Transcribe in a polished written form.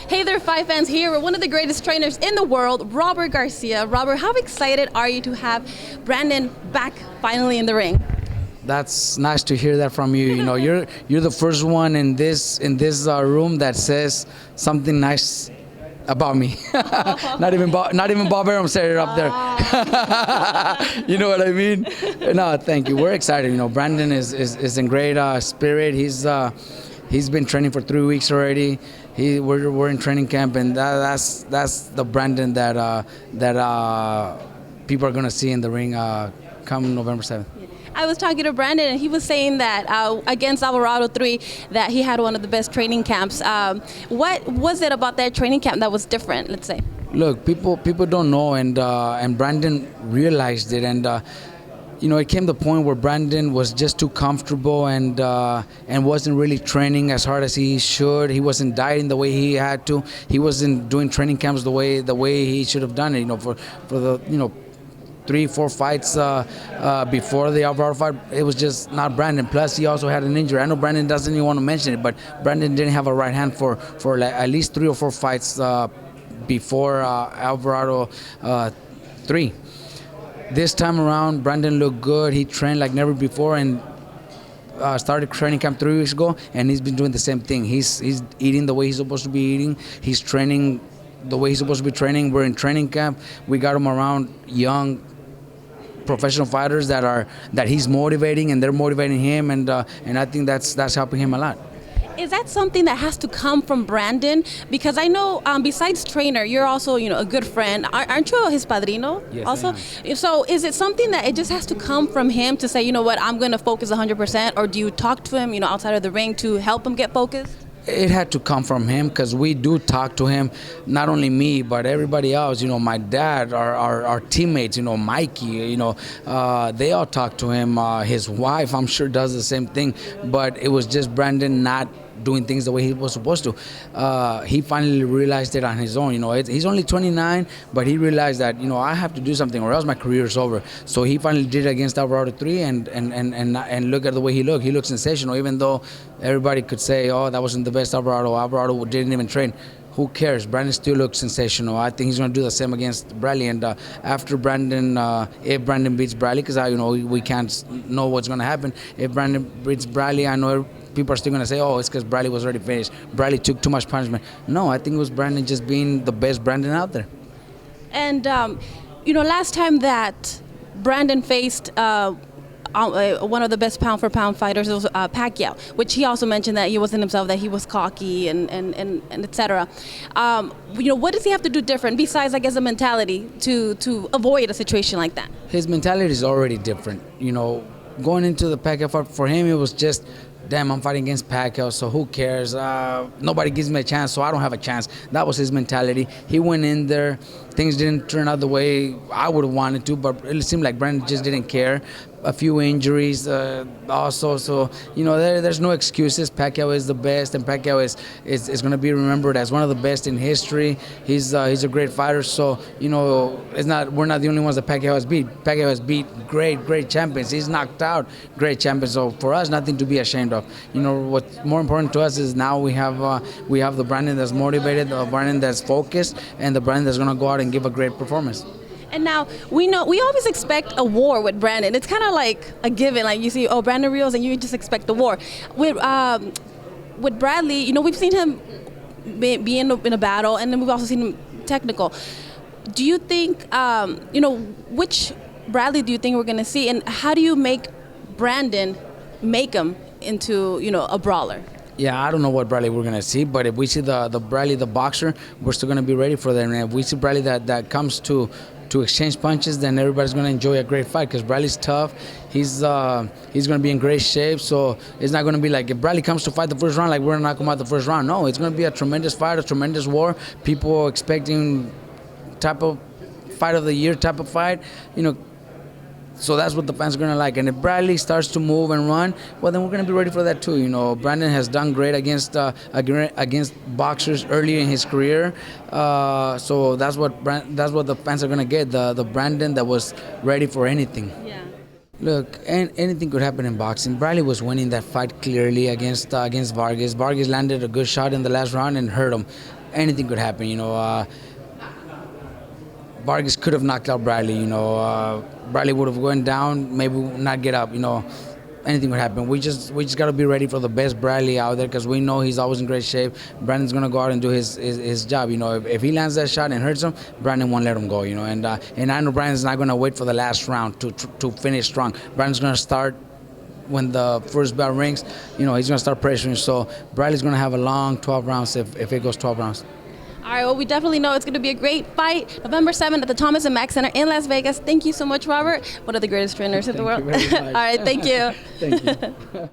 Hey there, Five fans here with one of the greatest trainers in the world, Robert Garcia. Robert, how excited are you to have Brandon back finally in the ring? That's nice to hear that from you. You know, you're the first one in this room that says something nice about me. Not even Bob Arum said it up there. You know what I mean? No, thank you. We're excited. You know, Brandon is in great spirit. He's been training for 3 weeks already. We're in training camp, and that's the Brandon that people are gonna see in the ring come November 7th. I was talking to Brandon, and he was saying that against Alvarado 3, that he had one of the best training camps. What was it about that training camp that was different, let's say? Look, people don't know, and Brandon realized it, and you know, it came to the point where Brandon was just too comfortable and wasn't really training as hard as he should. He wasn't dieting the way he had to. He wasn't doing training camps the way he should have done it. You know, for the 3-4 fights before the Alvarado fight, it was just not Brandon. Plus, he also had an injury. I know Brandon doesn't even want to mention it, but Brandon didn't have a right hand for like at least 3 or 4 fights before Alvarado 3. This time around, Brandon looked good. He trained like never before, and started training camp 3 weeks ago, and he's been doing the same thing. He's eating the way he's supposed to be eating. He's training the way he's supposed to be training. We're in training camp. We got him around young professional fighters that he's motivating, and they're motivating him, and I think that's helping him a lot. Is that something that has to come from Brandon? Because I know, besides trainer, you're also, a good friend. Aren't you his padrino? Yes, also. I am. So is it something that it just has to come from him to say, you know what, I'm going to focus 100%, or do you talk to him, outside of the ring to help him get focused? It had to come from him, because we do talk to him, not only me, but everybody else. My dad, our teammates, Mikey, they all talk to him. His wife, I'm sure, does the same thing, but it was just Brandon not doing things the way he was supposed to. He finally realized it on his own. He's only 29, but he realized that, I have to do something or else my career is over. So he finally did it against Alvarado 3, and look at the way he looked. He looked sensational, even though everybody could say, oh, that wasn't the best Alvarado. Alvarado didn't even train. Who cares? Brandon still looks sensational. I think he's going to do the same against Bradley. And after Brandon, if Brandon beats Bradley, because we can't know what's going to happen. If Brandon beats Bradley, I know people are still going to say, oh, it's because Bradley was already finished. Bradley took too much punishment. No, I think it was Brandon just being the best Brandon out there. And, last time that Brandon faced one of the best pound-for-pound fighters was Pacquiao, which he also mentioned that he wasn't himself, that he was cocky and et cetera. What does he have to do different besides, I guess, a mentality to avoid a situation like that? His mentality is already different. Going into the Pacquiao fight, for him, it was just, damn, I'm fighting against Pacquiao, so who cares? Nobody gives me a chance, so I don't have a chance. That was his mentality. He went in there. Things didn't turn out the way I would have wanted to, but it seemed like Brandon just didn't care. A few injuries also, so there's no excuses. Pacquiao is the best, and Pacquiao is going to be remembered as one of the best in history. He's a great fighter, so we're not the only ones that Pacquiao has beat. Pacquiao has beat great champions. He's knocked out great champions. So for us, nothing to be ashamed of. What's more important to us is now we have the Brandon that's motivated, the Brandon that's focused, and the Brandon that's going to go out and give a great performance. And now we always expect a war with Brandon. It's kind of like a given. Like you see, oh, Brandon Rios, and you just expect a war. With Bradley, we've seen him be in a battle, and then we've also seen him technical. Do you think, which Bradley do you think we're going to see, and how do you make Brandon make him into, a brawler? Yeah, I don't know what Bradley we're going to see, but if we see the Bradley, the boxer, we're still going to be ready for that. And if we see Bradley that comes to exchange punches, then everybody's going to enjoy a great fight, because Bradley's tough. He's going to be in great shape, so it's not going to be like if Bradley comes to fight the first round, like we're going to knock him out the first round. No, it's going to be a tremendous fight, a tremendous war. People expecting type of fight of the year type of fight, So that's what the fans are going to like. And if Bradley starts to move and run, well, then we're going to be ready for that too. Brandon has done great against boxers early in his career. So that's what the fans are going to get, the Brandon that was ready for anything. Yeah. Look, anything could happen in boxing. Bradley was winning that fight clearly against Vargas. Vargas landed a good shot in the last round and hurt him. anything could happen. Vargas could have knocked out Bradley. Bradley would have gone down, maybe not get up. Anything would happen. We just got to be ready for the best Bradley out there, because we know he's always in great shape. Brandon's gonna go out and do his job. If he lands that shot and hurts him, Brandon won't let him go. And I know Brandon's not gonna wait for the last round to finish strong. Brandon's gonna start when the first bell rings. He's gonna start pressuring. So Bradley's gonna have a long 12 rounds if it goes 12 rounds. All right, well, we definitely know it's going to be a great fight. November 7th at the Thomas and Mack Center in Las Vegas. Thank you so much, Robert. One of the greatest trainers in the world. Thank you very much. All right, thank you. Thank you.